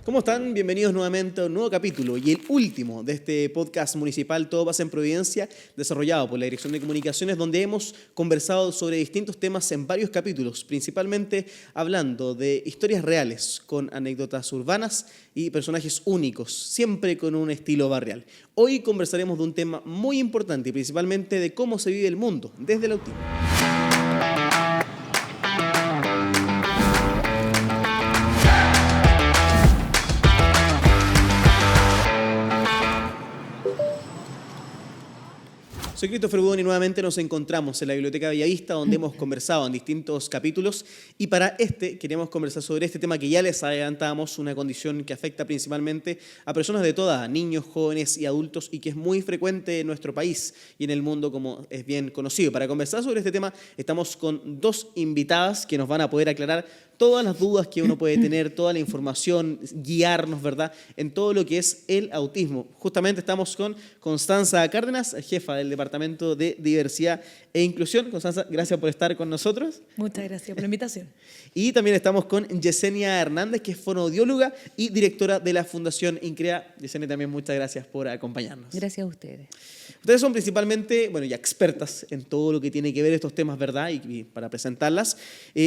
¿Cómo están? Bienvenidos nuevamente a un nuevo capítulo y el último de este podcast municipal Todo pasa en Providencia, desarrollado por la Dirección de Comunicaciones, donde hemos conversado sobre distintos temas en varios capítulos, principalmente hablando de historias reales, con anécdotas urbanas y personajes únicos, siempre con un estilo barrial. Hoy conversaremos de un tema muy importante y principalmente de cómo se vive el mundo desde el autismo. Soy Christopher Budón y nuevamente nos encontramos en la Biblioteca Bellavista, donde hemos conversado en distintos capítulos, y para queremos conversar sobre este tema que ya les adelantábamos, una condición que afecta principalmente a personas de toda edad, niños, jóvenes y adultos, y que es muy frecuente en nuestro país y en el mundo, como es bien conocido. Para conversar sobre este tema estamos con dos invitadas que nos van a poder aclarar todas las dudas que uno puede tener, toda la información, guiarnos, ¿verdad?, en todo lo que es el autismo. Justamente estamos con Constanza Cárdenas, jefa del Departamento de Diversidad e Inclusión. Constanza, gracias por estar con nosotros. Muchas gracias por la invitación. Y también estamos con Yesenia Hernández, que es fonoaudióloga y directora de la Fundación INCREA. Yesenia, también muchas gracias por acompañarnos. Gracias a ustedes. Ustedes son principalmente, ya expertas en todo lo que tiene que ver estos temas, ¿verdad? Y para presentarlas,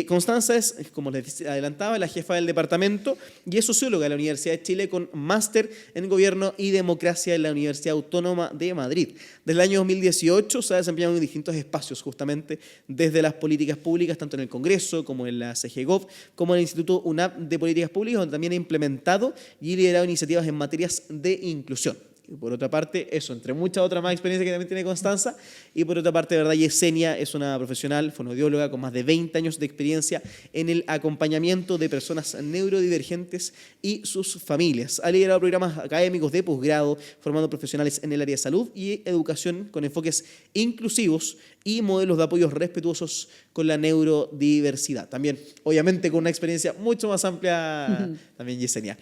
Constanza es, como les adelantaba, la jefa del departamento y es socióloga de la Universidad de Chile con máster en Gobierno y Democracia en la Universidad Autónoma de Madrid. Desde el año 2018 se ha desempeñado en distintos espacios, justamente desde las políticas públicas, tanto en el Congreso como en la CGGOV, como en el Instituto UNAP de Políticas Públicas, donde también ha implementado y liderado iniciativas en materias de inclusión. Y por otra parte, eso, entre muchas otras más experiencias que también tiene Constanza. Y por otra parte, de verdad, Yesenia es una profesional fonoaudióloga con más de 20 años de experiencia en el acompañamiento de personas neurodivergentes y sus familias. Ha liderado programas académicos de posgrado, formando profesionales en el área de salud y educación con enfoques inclusivos y modelos de apoyos respetuosos con la neurodiversidad. También, obviamente, con una experiencia mucho más amplia, también Yesenia.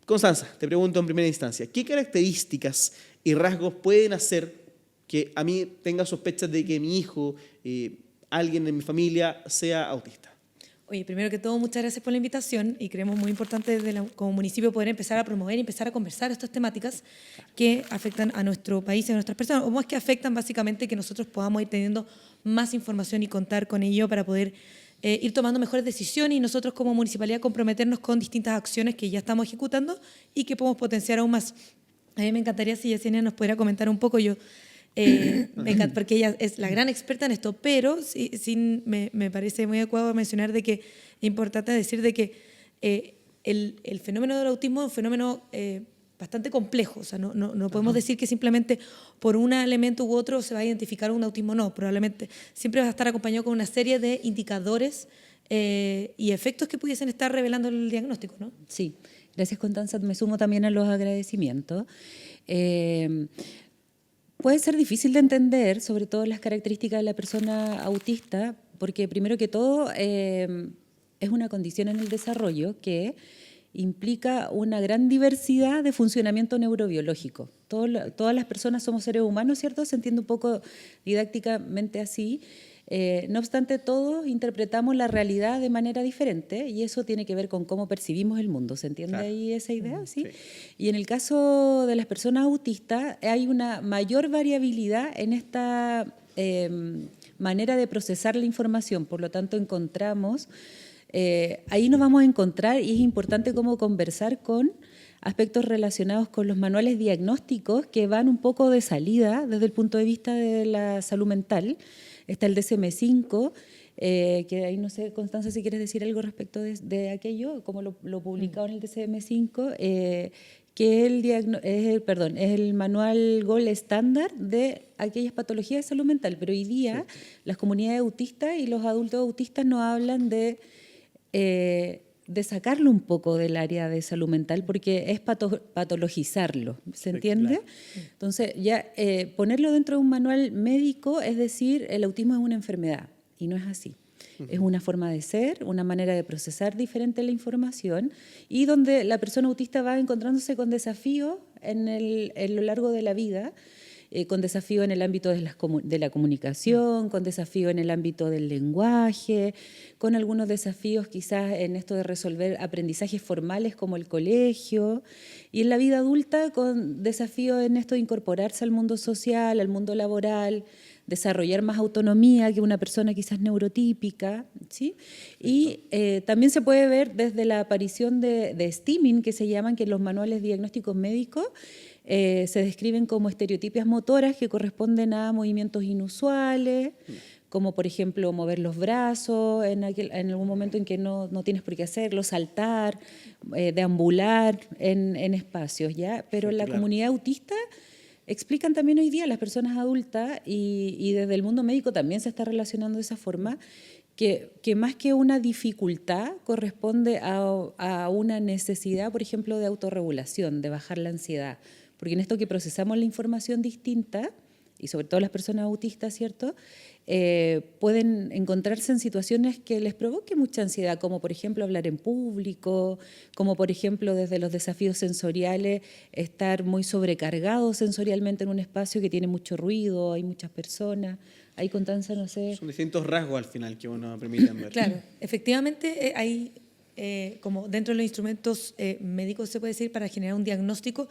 Constanza, te pregunto en primera instancia, ¿qué características y rasgos pueden hacer que a mí tenga sospechas de que mi hijo, alguien en mi familia, sea autista? Oye, primero que todo, muchas gracias por la invitación y creemos muy importante como municipio poder empezar a promover y empezar a conversar estas temáticas que afectan a nuestro país y a nuestras personas, o más que afectan básicamente que nosotros podamos ir teniendo más información y contar con ello para poder ir tomando mejores decisiones y nosotros como municipalidad comprometernos con distintas acciones que ya estamos ejecutando y que podemos potenciar aún más. A mí me encantaría si Yesenia nos pudiera comentar un poco, porque ella es la gran experta en esto, pero me parece muy adecuado mencionar de que es importante decir de que el fenómeno del autismo es un fenómeno bastante complejo, o sea, no podemos decir que simplemente por un elemento u otro se va a identificar un autismo, no, probablemente siempre va a estar acompañado con una serie de indicadores y efectos que pudiesen estar revelando el diagnóstico, ¿no? Sí, gracias Constanza, me sumo también a los agradecimientos. Puede ser difícil de entender, sobre todo las características de la persona autista, porque primero que todo es una condición en el desarrollo que implica una gran diversidad de funcionamiento neurobiológico. Todas las personas somos seres humanos, ¿cierto? Se entiende un poco didácticamente así. No obstante, todos interpretamos la realidad de manera diferente y eso tiene que ver con cómo percibimos el mundo. ¿Se entiende ahí esa idea? ¿Sí? Y en el caso de las personas autistas hay una mayor variabilidad en esta manera de procesar la información. Por lo tanto, encontramos... ahí nos vamos a encontrar y es importante cómo conversar con aspectos relacionados con los manuales diagnósticos que van un poco de salida desde el punto de vista de la salud mental. Está el DSM-5, que ahí no sé, Constanza, si quieres decir algo respecto de aquello, como lo publicado en el DSM-5, que es el manual Gold Standard de aquellas patologías de salud mental. Pero hoy día las comunidades autistas y los adultos autistas nos hablan de sacarlo un poco del área de salud mental porque es patologizarlo, ¿se entiende? Claro. Entonces, ya ponerlo dentro de un manual médico es decir, el autismo es una enfermedad y no es así. Es una forma de ser, una manera de procesar diferente la información y donde la persona autista va encontrándose con desafíos en lo largo de la vida con desafío en el ámbito de la comunicación, con desafío en el ámbito del lenguaje, con algunos desafíos quizás en esto de resolver aprendizajes formales como el colegio, y en la vida adulta con desafío en esto de incorporarse al mundo social, al mundo laboral, desarrollar más autonomía que una persona quizás neurotípica, ¿sí? Y también se puede ver desde la aparición de stimming, que se llaman, que en los manuales diagnósticos médicos se describen como estereotipias motoras que corresponden a movimientos inusuales, como por ejemplo mover los brazos en algún momento en que no tienes por qué hacerlo, saltar, deambular en espacios, ¿ya? Pero en la comunidad autista explican también hoy día las personas adultas y desde el mundo médico también se está relacionando de esa forma, que más que una dificultad corresponde a una necesidad, por ejemplo, de autorregulación, de bajar la ansiedad. Porque en esto que procesamos la información distinta, y sobre todo las personas autistas, ¿cierto?, pueden encontrarse en situaciones que les provoque mucha ansiedad, como por ejemplo hablar en público, como por ejemplo desde los desafíos sensoriales, estar muy sobrecargados sensorialmente en un espacio que tiene mucho ruido, hay muchas personas. Ahí, Constanza, no sé. Son distintos rasgos al final que uno permiten ver. Claro, efectivamente hay, como dentro de los instrumentos médicos se puede decir, para generar un diagnóstico,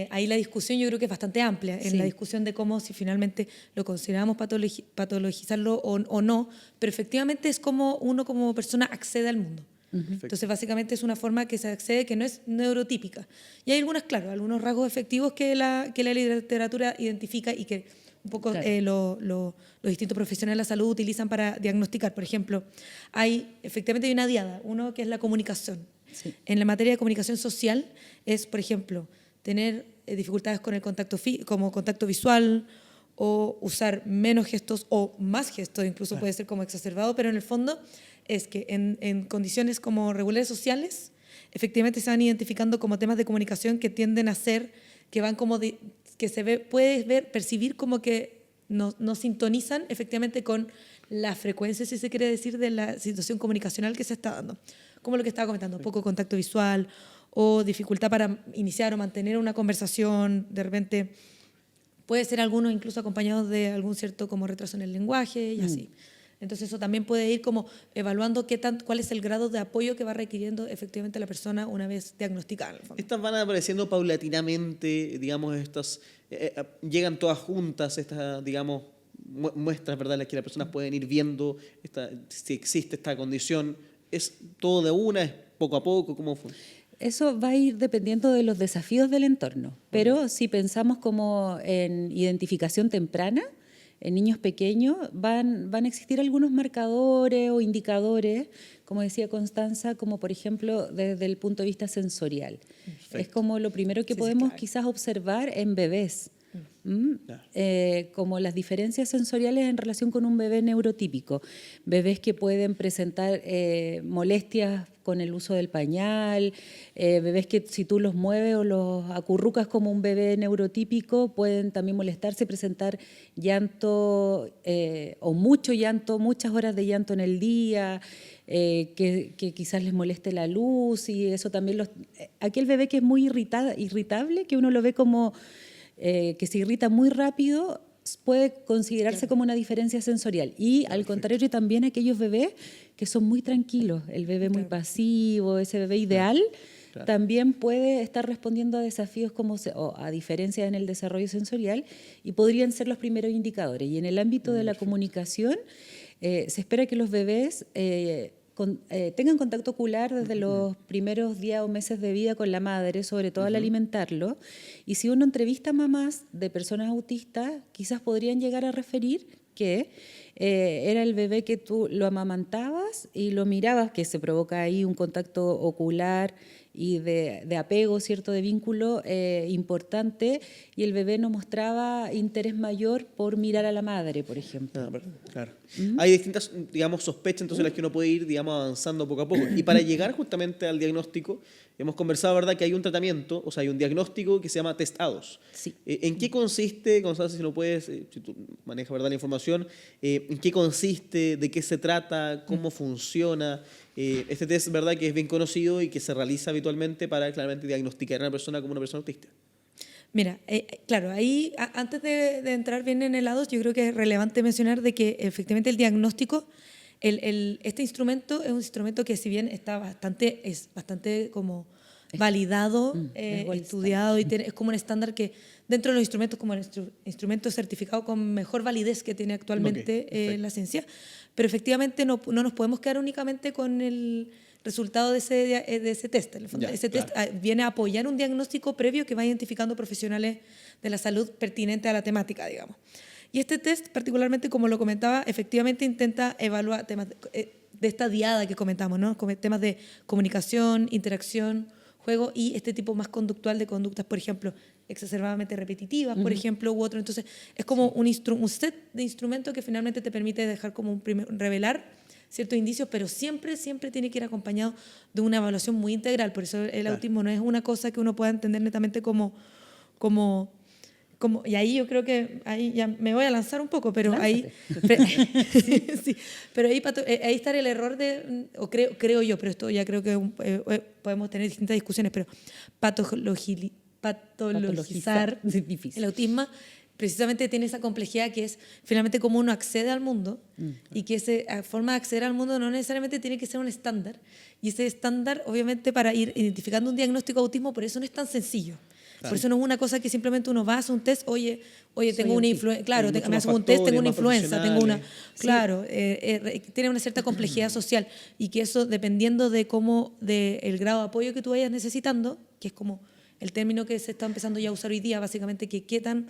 ahí la discusión yo creo que es bastante amplia, en la discusión de cómo, si finalmente lo consideramos patologizarlo o no, pero efectivamente es como uno como persona accede al mundo. Entonces, básicamente es una forma que se accede que no es neurotípica. Y hay algunos rasgos efectivos que la literatura identifica y que un poco los distintos profesionales de la salud utilizan para diagnosticar. Por ejemplo, efectivamente hay una diada, uno que es la comunicación. Sí. En la materia de comunicación social es, por ejemplo, tener dificultades con el como contacto visual o usar menos gestos o más gestos, incluso puede ser como exacerbado, pero en el fondo es que en condiciones como regulares sociales, efectivamente se van identificando como temas de comunicación que tienden a ser, que van como, que puedes percibir como que no sintonizan efectivamente con la frecuencia, si se quiere decir, de la situación comunicacional que se está dando. Como lo que estaba comentando, poco contacto visual o dificultad para iniciar o mantener una conversación, de repente puede ser algunos incluso acompañados de algún cierto como retraso en el lenguaje y así. Entonces eso también puede ir como evaluando cuál es el grado de apoyo que va requiriendo efectivamente la persona una vez diagnosticada. Estas van apareciendo paulatinamente, digamos, llegan todas juntas, estas, digamos, muestras, ¿verdad?, en las que las personas pueden ir viendo si existe esta condición. ¿Es todo de una? ¿Es poco a poco? ¿Cómo fue? Eso va a ir dependiendo de los desafíos del entorno, pero si pensamos como en identificación temprana, en niños pequeños van a existir algunos marcadores o indicadores, como decía Constanza, como por ejemplo desde el punto de vista sensorial. Perfecto. Es como lo primero que podemos quizás observar en bebés. Como las diferencias sensoriales en relación con un bebé neurotípico. Bebés que pueden presentar molestias con el uso del pañal, bebés que si tú los mueves o los acurrucas como un bebé neurotípico pueden también molestarse, presentar llanto o mucho llanto, muchas horas de llanto en el día, que quizás les moleste la luz y eso también aquel bebé que es muy irritable, que uno lo ve como que se irrita muy rápido, puede considerarse como una diferencia sensorial. Y al contrario, también aquellos bebés que son muy tranquilos, el bebé muy pasivo, ese bebé ideal, también puede estar respondiendo a desafíos o a diferencias en el desarrollo sensorial y podrían ser los primeros indicadores. Y en el ámbito de la comunicación, se espera que los bebés tengan contacto ocular desde los primeros días o meses de vida con la madre, sobre todo al alimentarlo. Y si uno entrevista a mamás de personas autistas, quizás podrían llegar a referir que era el bebé que tú lo amamantabas y lo mirabas, que se provoca ahí un contacto ocular y de apego, ¿cierto?, de vínculo importante, y el bebé no mostraba interés mayor por mirar a la madre, por ejemplo. Claro. Hay distintas, digamos, sospechas, entonces las que uno puede ir, digamos, avanzando poco a poco. Y para llegar justamente al diagnóstico, hemos conversado, ¿verdad?, que hay un tratamiento, o sea, hay un diagnóstico que se llama test A2. Sí. ¿En qué consiste, Constanza, si no puedes, si tú manejas, ¿verdad?, la información, en qué consiste, de qué se trata, cómo funciona? Este test, ¿verdad?, que es bien conocido y que se realiza habitualmente para claramente diagnosticar a una persona como una persona autista. Mira, claro, ahí antes de entrar bien en helados, yo creo que es relevante mencionar de que efectivamente el diagnóstico, este instrumento es un instrumento que si bien es bastante como validado, es gold estudiado y es como un estándar que dentro de los instrumentos como el instrumento certificado con mejor validez que tiene actualmente la ciencia, pero efectivamente no nos podemos quedar únicamente con el resultado de ese test. En el fondo, ese test viene a apoyar un diagnóstico previo que va identificando profesionales de la salud pertinente a la temática, digamos. Y este test, particularmente, como lo comentaba, efectivamente intenta evaluar temas de esta diada que comentamos, ¿no? Temas de comunicación, interacción, juego y este tipo más conductual de conductas, por ejemplo, exacerbadamente repetitivas, por ejemplo, u otro. Entonces, es como un set de instrumentos que finalmente te permite dejar como revelar ciertos indicios, pero siempre tiene que ir acompañado de una evaluación muy integral. Por eso el autismo no es una cosa que uno pueda entender netamente como y ahí yo creo que ahí ya me voy a lanzar un poco, pero Lánzate. sí, pero ahí está el error o creo yo, pero esto ya creo que podemos tener distintas discusiones, pero patologizar es difícil. el autismo precisamente tiene esa complejidad que es finalmente cómo uno accede al mundo y que esa forma de acceder al mundo no necesariamente tiene que ser un estándar. Y ese estándar, obviamente, para ir identificando un diagnóstico de autismo, por eso no es tan sencillo. Por eso no es una cosa que simplemente uno va a hacer un test, oye, tengo una influenza, claro, me hago un test, tengo una influenza, tengo una, claro, tiene una cierta complejidad social y que eso dependiendo del grado de apoyo que tú vayas necesitando, que es como el término que se está empezando ya a usar hoy día, básicamente, que qué tan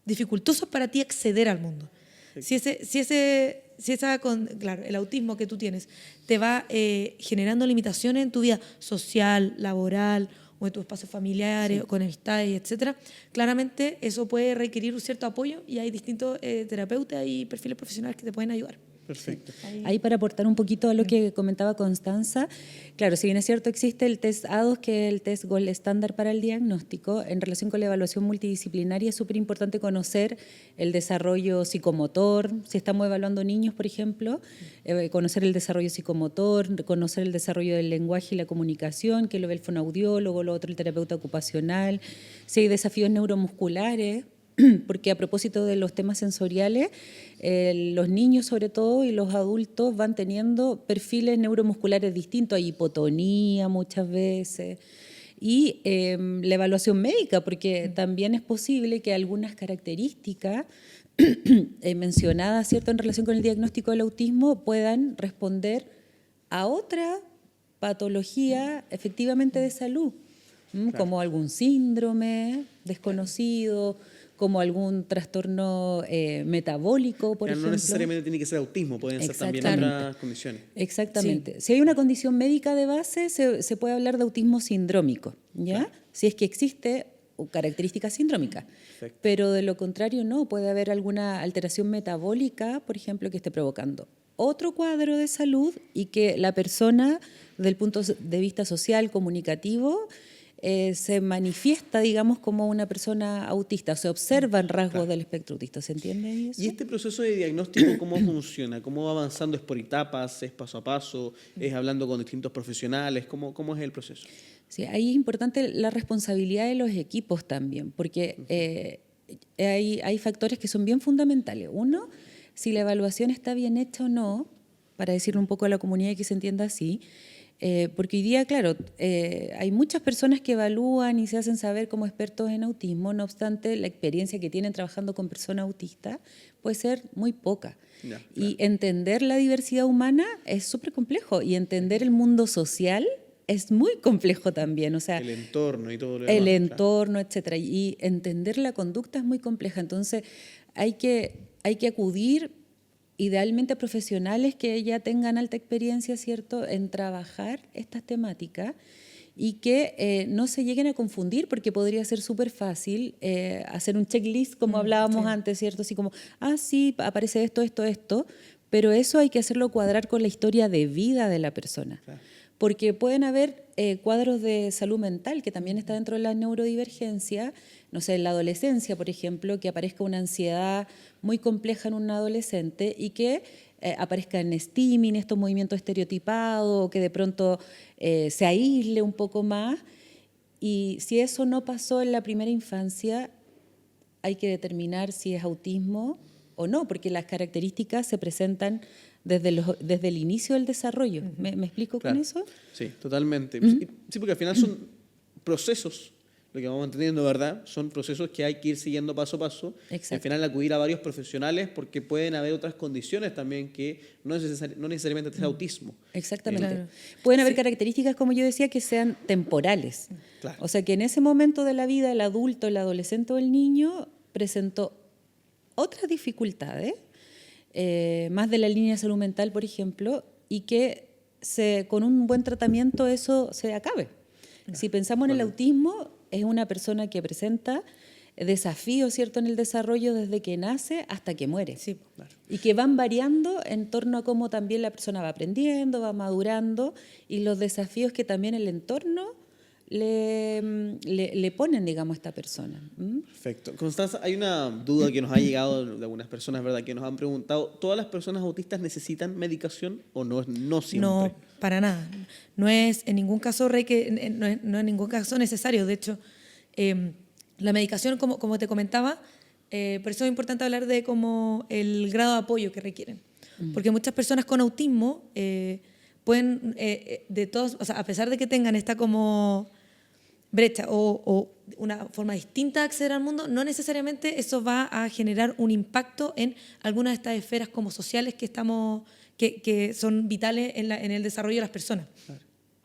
dificultoso es para ti acceder al mundo. Claro, el autismo que tú tienes te va generando limitaciones en tu vida social, laboral, o en tus espacios familiares, o con amistades, etcétera, claramente eso puede requerir un cierto apoyo y hay distintos terapeutas y perfiles profesionales que te pueden ayudar. Perfecto. Ahí para aportar un poquito a lo que comentaba Constanza, claro, si bien es cierto existe el test A2, que es el test gold estándar para el diagnóstico, en relación con la evaluación multidisciplinaria es súper importante conocer el desarrollo psicomotor, si estamos evaluando niños, por ejemplo, conocer el desarrollo psicomotor, conocer el desarrollo del lenguaje y la comunicación, que lo ve el fonoaudiólogo, lo otro el terapeuta ocupacional, si hay desafíos neuromusculares, porque a propósito de los temas sensoriales, los niños sobre todo y los adultos van teniendo perfiles neuromusculares distintos, hay hipotonía muchas veces, y la evaluación médica, porque también es posible que algunas características mencionadas, ¿cierto?, en relación con el diagnóstico del autismo puedan responder a otra patología efectivamente de salud, como algún síndrome desconocido, como algún trastorno metabólico, por ejemplo. No necesariamente tiene que ser autismo, pueden ser también otras condiciones. Exactamente. Sí. Si hay una condición médica de base, se puede hablar de autismo sindrómico, ¿ya? Claro. Si es que existe características sindrómicas. Perfecto. Pero de lo contrario no, puede haber alguna alteración metabólica, por ejemplo, que esté provocando otro cuadro de salud y que la persona, desde el punto de vista social, comunicativo, se manifiesta, digamos, como una persona autista, se observan rasgos del espectro autista, ¿se entiende eso? ¿Y este proceso de diagnóstico cómo funciona? ¿Cómo va avanzando? ¿Es por etapas? ¿Es paso a paso? ¿Es hablando con distintos profesionales? ¿Cómo es el proceso? Sí, ahí es importante la responsabilidad de los equipos también, porque hay factores que son bien fundamentales. Uno, si la evaluación está bien hecha o no, para decirle un poco a la comunidad y que se entienda así, porque hoy día, claro, hay muchas personas que evalúan y se hacen saber como expertos en autismo, no obstante, la experiencia que tienen trabajando con personas autistas puede ser muy poca. Ya, claro. Y entender la diversidad humana es súper complejo, y entender el mundo social es muy complejo también. O sea, el entorno y todo lo demás. El entorno, claro. etcétera. Y entender la conducta es muy compleja. Entonces, hay que acudir idealmente a profesionales que ya tengan alta experiencia, ¿cierto?, en trabajar estas temáticas y que no se lleguen a confundir, porque podría ser súper fácil hacer un checklist, como hablábamos antes, ¿cierto? Así como, sí, aparece esto, pero eso hay que hacerlo cuadrar con la historia de vida de la persona. Claro. Porque pueden haber cuadros de salud mental, que también está dentro de la neurodivergencia, no sé, en la adolescencia, por ejemplo, que aparezca una ansiedad muy compleja en un adolescente y que aparezca en stimming, estos movimientos estereotipados, que de pronto se aísle un poco más. Y si eso no pasó en la primera infancia, hay que determinar si es autismo o no, porque las características se presentan desde el inicio del desarrollo. ¿Me explico Claro. con eso? Sí, totalmente. Sí, porque al final son procesos, lo que vamos entendiendo, ¿verdad? Son procesos que hay que ir siguiendo paso a paso. Exacto. Al final acudir a varios profesionales porque pueden haber otras condiciones también que no necesariamente es autismo. Exactamente. Claro. Pueden haber características, como yo decía, que sean temporales. Claro. O sea, que en ese momento de la vida el adulto, el adolescente o el niño presentó otras dificultades, más de la línea de salud mental, por ejemplo, y que con un buen tratamiento eso se acabe. Si pensamos en el autismo, es una persona que presenta desafíos, ¿cierto?, en el desarrollo desde que nace hasta que muere. Sí. Claro. Y que van variando en torno a cómo también la persona va aprendiendo, va madurando, y los desafíos que también el entorno le ponen, digamos, a esta persona. Perfecto. Constanza, hay una duda que nos ha llegado de algunas personas, ¿verdad? Que nos han preguntado, ¿todas las personas autistas necesitan medicación o no siempre? No, para nada. No es en ningún caso no es en ningún caso necesario. De hecho, la medicación, como te comentaba, por eso es importante hablar de como el grado de apoyo que requieren. Porque muchas personas con autismo pueden, o sea, a pesar de que tengan esta como brecha o una forma distinta de acceder al mundo, no necesariamente eso va a generar un impacto en algunas de estas esferas como sociales que son vitales en el desarrollo de las personas. Claro.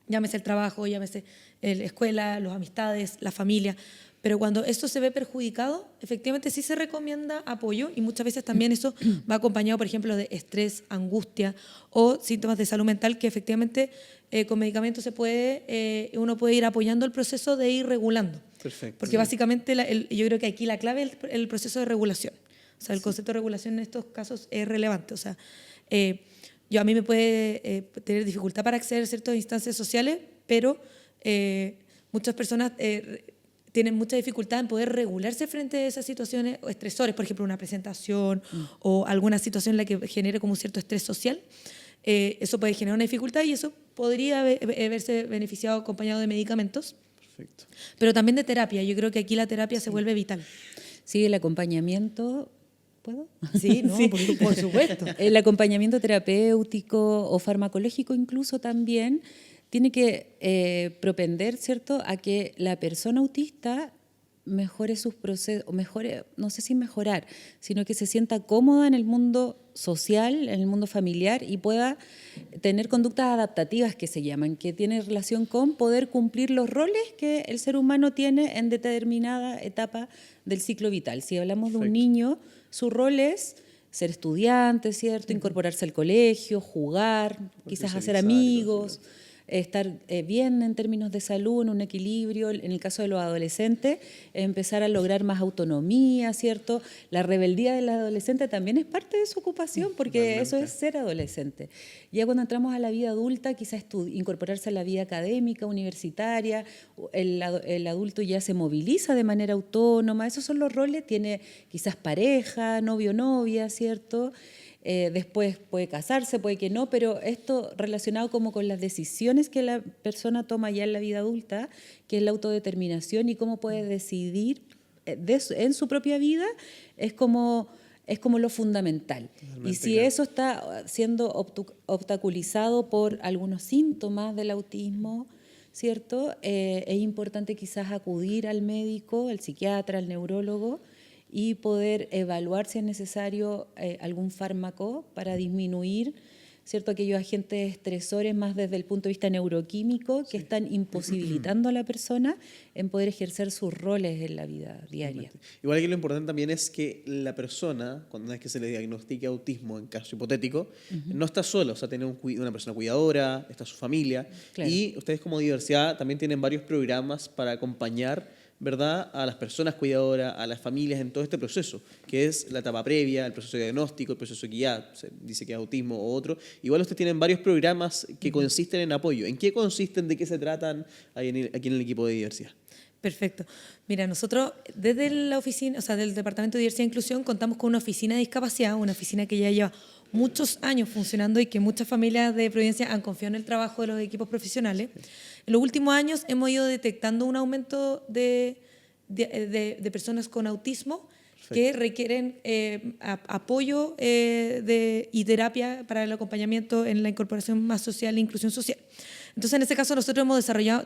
Llámese el trabajo, llámese la escuela, las amistades, la familia. Pero cuando esto se ve perjudicado, efectivamente sí se recomienda apoyo, y muchas veces también eso va acompañado, por ejemplo, de estrés, angustia o síntomas de salud mental que efectivamente con medicamentos uno puede ir apoyando el proceso de ir regulando. Perfecto. Porque básicamente yo creo que aquí la clave es el proceso de regulación. O sea, el concepto de regulación en estos casos es relevante. O sea, a mí me puede tener dificultad para acceder a ciertas instancias sociales, pero muchas personas tienen mucha dificultad en poder regularse frente a esas situaciones o estresores, por ejemplo, una presentación o alguna situación en la que genere como un cierto estrés social. Eso puede generar una dificultad y eso podría verse beneficiado acompañado de medicamentos. Perfecto. Pero también de terapia. Yo creo que aquí la terapia se vuelve vital. Sí, el acompañamiento... ¿Puedo? Sí, no, sí. Por supuesto. El acompañamiento terapéutico o farmacológico incluso también tiene que propender, ¿cierto?, a que la persona autista mejore sus procesos, no sé si mejorar, sino que se sienta cómoda en el mundo social, en el mundo familiar, y pueda tener conductas adaptativas que se llaman, que tienen relación con poder cumplir los roles que el ser humano tiene en determinada etapa del ciclo vital. Si hablamos de un niño, su rol es ser estudiante, ¿cierto?, incorporarse al colegio, jugar, quizás hacer amigos, estar bien en términos de salud, en un equilibrio. En el caso de los adolescentes, empezar a lograr más autonomía, ¿cierto? La rebeldía del adolescente también es parte de su ocupación, porque Realmente. eso es ser adolescente. Ya cuando entramos a la vida adulta, quizás incorporarse a la vida académica, universitaria, el adulto ya se moviliza de manera autónoma, esos son los roles, tiene quizás pareja, novio, novia, ¿cierto? Después puede casarse, puede que no, pero esto relacionado como con las decisiones que la persona toma ya en la vida adulta, que es la autodeterminación y cómo puede decidir en su propia vida, es como lo fundamental. Totalmente, Y si claro. eso está siendo obstaculizado por algunos síntomas del autismo, ¿cierto? Es importante quizás acudir al médico, al psiquiatra, al neurólogo, y poder evaluar si es necesario algún fármaco para disminuir, ¿cierto?, aquellos agentes estresores más desde el punto de vista neuroquímico que están imposibilitando a la persona en poder ejercer sus roles en la vida diaria. Igual que lo importante también es que la persona, cuando una vez que se le diagnostique autismo, en caso hipotético, no está sola, o sea, tiene una persona cuidadora, está su familia, Claro. y ustedes como diversidad también tienen varios programas para acompañar, ¿verdad?, a las personas cuidadoras, a las familias en todo este proceso, que es la etapa previa, el proceso de diagnóstico, el proceso que ya se dice que es autismo o otro. Igual ustedes tienen varios programas que consisten en apoyo. ¿En qué consisten? ¿De qué se tratan aquí en el equipo de diversidad? Perfecto. Mira, nosotros desde la oficina, o sea, del Departamento de Diversidad e Inclusión, contamos con una oficina de discapacidad, una oficina que ya lleva muchos años funcionando y que muchas familias de Providencia han confiado en el trabajo de los equipos profesionales. En los últimos años hemos ido detectando un aumento de personas con autismo que requieren apoyo y terapia para el acompañamiento en la incorporación más social e inclusión social. Entonces, en este caso, nosotros hemos desarrollado,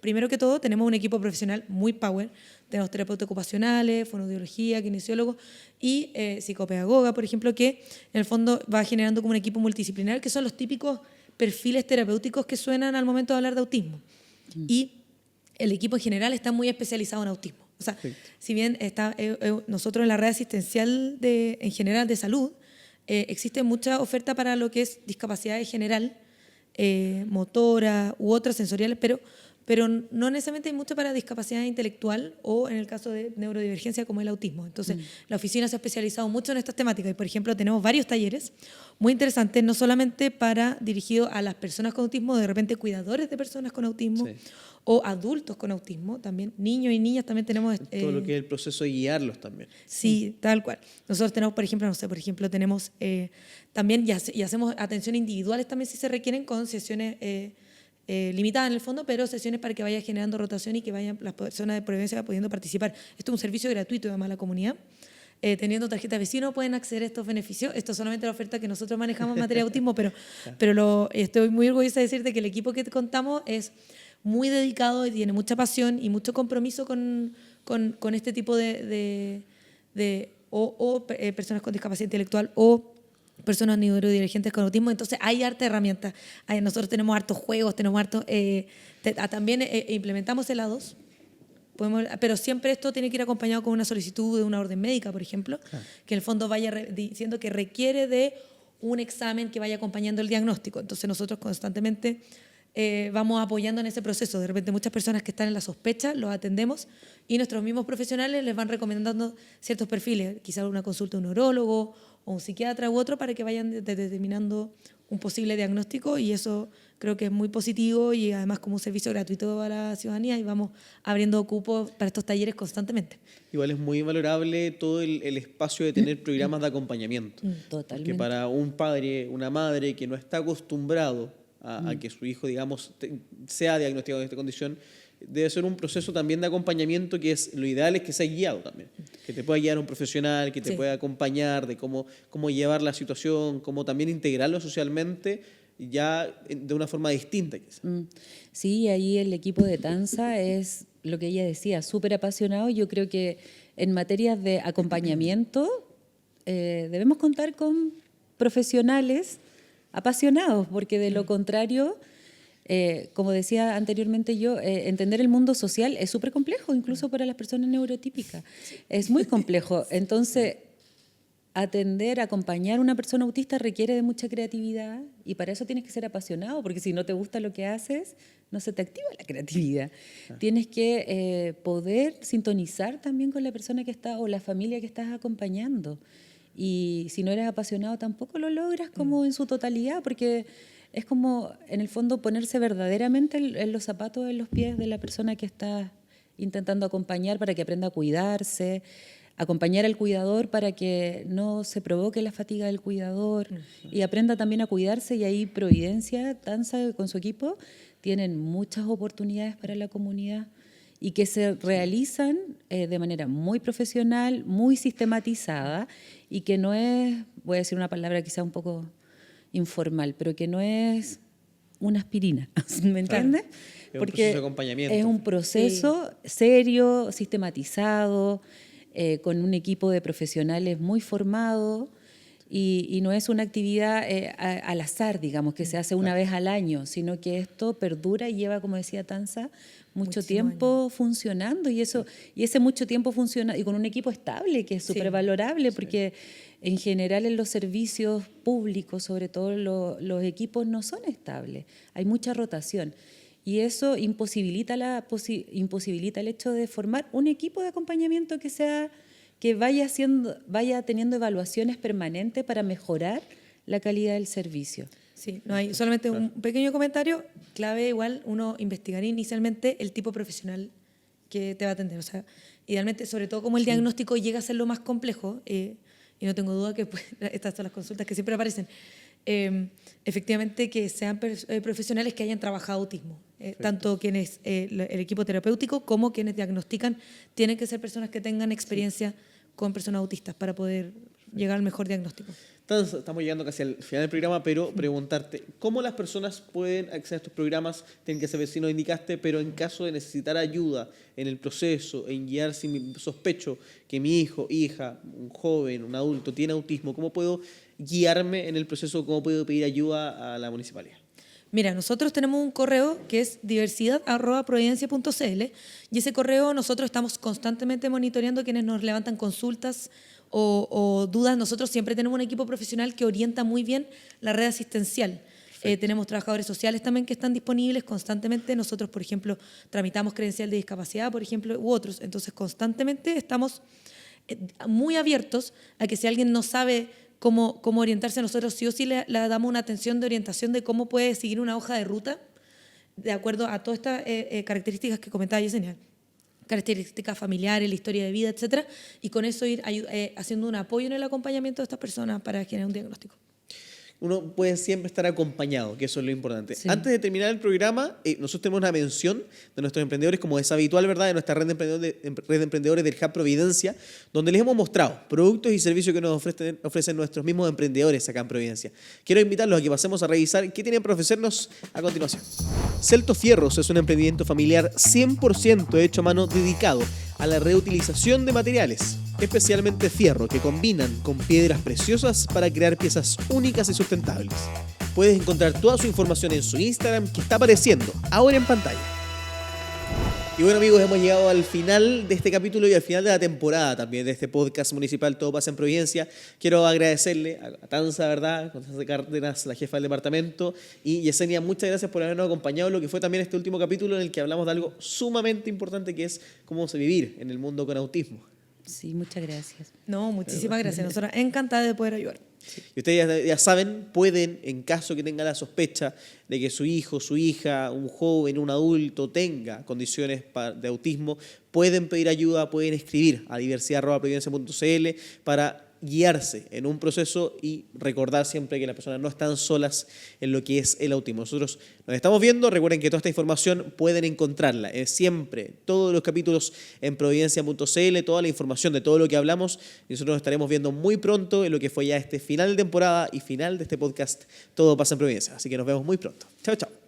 primero que todo, tenemos un equipo profesional muy power. Tenemos terapeutas ocupacionales, fonoaudiología, kinesiólogos y psicopedagoga, por ejemplo, que en el fondo va generando como un equipo multidisciplinar, que son los típicos perfiles terapéuticos que suenan al momento de hablar de autismo. Y el equipo en general está muy especializado en autismo. O sea, si bien nosotros en la red asistencial en general de salud, existe mucha oferta para lo que es discapacidad en general, motora u otras sensoriales, pero no necesariamente hay mucho para discapacidad intelectual o en el caso de neurodivergencia como el autismo. Entonces, la oficina se ha especializado mucho en estas temáticas y, por ejemplo, tenemos varios talleres muy interesantes, no solamente dirigidos a las personas con autismo, de repente cuidadores de personas con autismo o adultos con autismo, también niños y niñas también tenemos... todo lo que es el proceso de guiarlos también. Sí, tal cual. Nosotros tenemos, por ejemplo, tenemos también, y hacemos atención individuales también si se requieren con sesiones limitadas en el fondo, pero sesiones para que vaya generando rotación y que vayan las personas de Providencia pudiendo participar. Esto es un servicio gratuito además a la comunidad. Teniendo tarjeta de vecino pueden acceder a estos beneficios. Esto es solamente la oferta que nosotros manejamos en materia de autismo, pero estoy muy orgullosa de decirte que el equipo que contamos es muy dedicado y tiene mucha pasión y mucho compromiso con este tipo de personas con discapacidad intelectual o personas neurodivergentes con autismo. Entonces hay harta herramientas. Nosotros tenemos hartos juegos, tenemos hartos... también implementamos helados, pero siempre esto tiene que ir acompañado con una solicitud de una orden médica, por ejemplo, que en el fondo vaya diciendo que requiere de un examen que vaya acompañando el diagnóstico. Entonces nosotros constantemente vamos apoyando en ese proceso. De repente muchas personas que están en la sospecha los atendemos y nuestros mismos profesionales les van recomendando ciertos perfiles, quizás una consulta de un neurólogo o un psiquiatra u otro para que vayan determinando un posible diagnóstico, y eso creo que es muy positivo y además como un servicio gratuito a la ciudadanía, y vamos abriendo cupos para estos talleres constantemente. Igual es muy valorable todo el espacio de tener programas de acompañamiento. Totalmente. Porque para un padre, una madre que no está acostumbrado a que su hijo, digamos, sea diagnosticado en esta condición, debe ser un proceso también de acompañamiento que lo ideal es que sea guiado también, que te pueda guiar un profesional, que te pueda acompañar de cómo llevar la situación, cómo también integrarlo socialmente ya de una forma distinta quizás. Sí, ahí el equipo de Tanza es lo que ella decía, súper apasionado. Yo creo que en materias de acompañamiento debemos contar con profesionales apasionados, porque de lo contrario, como decía anteriormente yo, entender el mundo social es súper complejo, incluso para las personas neurotípicas. Es muy complejo. Entonces, acompañar a una persona autista requiere de mucha creatividad, y para eso tienes que ser apasionado, porque si no te gusta lo que haces, no se te activa la creatividad. Tienes que poder sintonizar también con la persona que está o la familia que estás acompañando. Y si no eres apasionado tampoco lo logras como en su totalidad, porque es como en el fondo ponerse verdaderamente en los zapatos, en los pies de la persona que estás intentando acompañar para que aprenda a cuidarse, acompañar al cuidador para que no se provoque la fatiga del cuidador y aprenda también a cuidarse. Y ahí Providencia, Tanza con su equipo tienen muchas oportunidades para la comunidad y que se realizan de manera muy profesional, muy sistematizada, y que no es, voy a decir una palabra quizá un poco informal, pero que no es una aspirina, ¿me entiendes? Es un proceso de acompañamiento. Es un proceso serio, sistematizado, con un equipo de profesionales muy formado, y no es una actividad al azar, digamos, que se hace una vez al año, sino que esto perdura y lleva, como decía Tanza, mucho tiempo funcionando, y ese mucho tiempo funciona y con un equipo estable, que es súper valorable, porque en general en los servicios públicos, sobre todo los equipos no son estables, hay mucha rotación. Y eso imposibilita el hecho de formar un equipo de acompañamiento que vaya teniendo evaluaciones permanentes para mejorar la calidad del servicio. Sí, no hay solamente un pequeño comentario. Clave igual uno investigaría inicialmente el tipo profesional que te va a atender. O sea, idealmente, sobre todo como el diagnóstico llega a ser lo más complejo, y no tengo duda que pues, estas son las consultas que siempre aparecen, efectivamente que sean profesionales que hayan trabajado autismo. Tanto quienes, el equipo terapéutico como quienes diagnostican, tienen que ser personas que tengan experiencia con personas autistas para poder llegar al mejor diagnóstico. Entonces, estamos llegando casi al final del programa, pero preguntarte, ¿cómo las personas pueden acceder a estos programas? Tienen que saber si nos indicaste, pero en caso de necesitar ayuda en el proceso, en guiar si sospecho que mi hijo, hija, un joven, un adulto tiene autismo, ¿cómo puedo guiarme en el proceso? ¿Cómo puedo pedir ayuda a la municipalidad? Mira, nosotros tenemos un correo que es diversidad@providencia.cl y ese correo nosotros estamos constantemente monitoreando quienes nos levantan consultas o dudas. Nosotros siempre tenemos un equipo profesional que orienta muy bien la red asistencial. Tenemos trabajadores sociales también que están disponibles constantemente. Nosotros, por ejemplo, tramitamos credencial de discapacidad, por ejemplo, u otros. Entonces, constantemente estamos muy abiertos a que si alguien no sabe cómo orientarse, nosotros sí o sí le damos una atención de orientación de cómo puede seguir una hoja de ruta de acuerdo a todas estas características que comentaba Yesenia, características familiares, la historia de vida, etcétera, y con eso ir haciendo un apoyo en el acompañamiento de estas personas para generar un diagnóstico. Uno puede siempre estar acompañado, que eso es lo importante. Sí. Antes de terminar el programa, nosotros tenemos una mención de nuestros emprendedores, como es habitual, ¿verdad?, de nuestra red de emprendedores del Hub Providencia, donde les hemos mostrado productos y servicios que nos ofrecen nuestros mismos emprendedores acá en Providencia. Quiero invitarlos a que pasemos a revisar qué tienen para ofrecernos a continuación. Celto Fierros es un emprendimiento familiar 100% hecho a mano, dedicado a la reutilización de materiales, especialmente fierro, que combinan con piedras preciosas para crear piezas únicas y sustentables. Puedes encontrar toda su información en su Instagram, que está apareciendo ahora en pantalla. Y bueno, amigos, hemos llegado al final de este capítulo y al final de la temporada también de este podcast municipal Todo Pasa en Providencia. Quiero agradecerle a Tanza, ¿verdad?, Constanza Cárdenas, la jefa del departamento, y Yesenia, muchas gracias por habernos acompañado en lo que fue también este último capítulo en el que hablamos de algo sumamente importante, que es cómo vivir en el mundo con autismo. Sí, muchas gracias. No, muchísimas gracias. Nosotros encantadas de poder ayudar. Y ustedes ya saben, pueden, en caso que tenga la sospecha de que su hijo, su hija, un joven, un adulto tenga condiciones de autismo, pueden pedir ayuda, pueden escribir a diversidad@providencia.cl para guiarse en un proceso y recordar siempre que las personas no están solas en lo que es el autismo. Nosotros nos estamos viendo, recuerden que toda esta información pueden encontrarla siempre, todos los capítulos en providencia.cl, toda la información de todo lo que hablamos, y nosotros nos estaremos viendo muy pronto en lo que fue ya este final de temporada y final de este podcast Todo Pasa en Providencia. Así que nos vemos muy pronto. Chao, chao.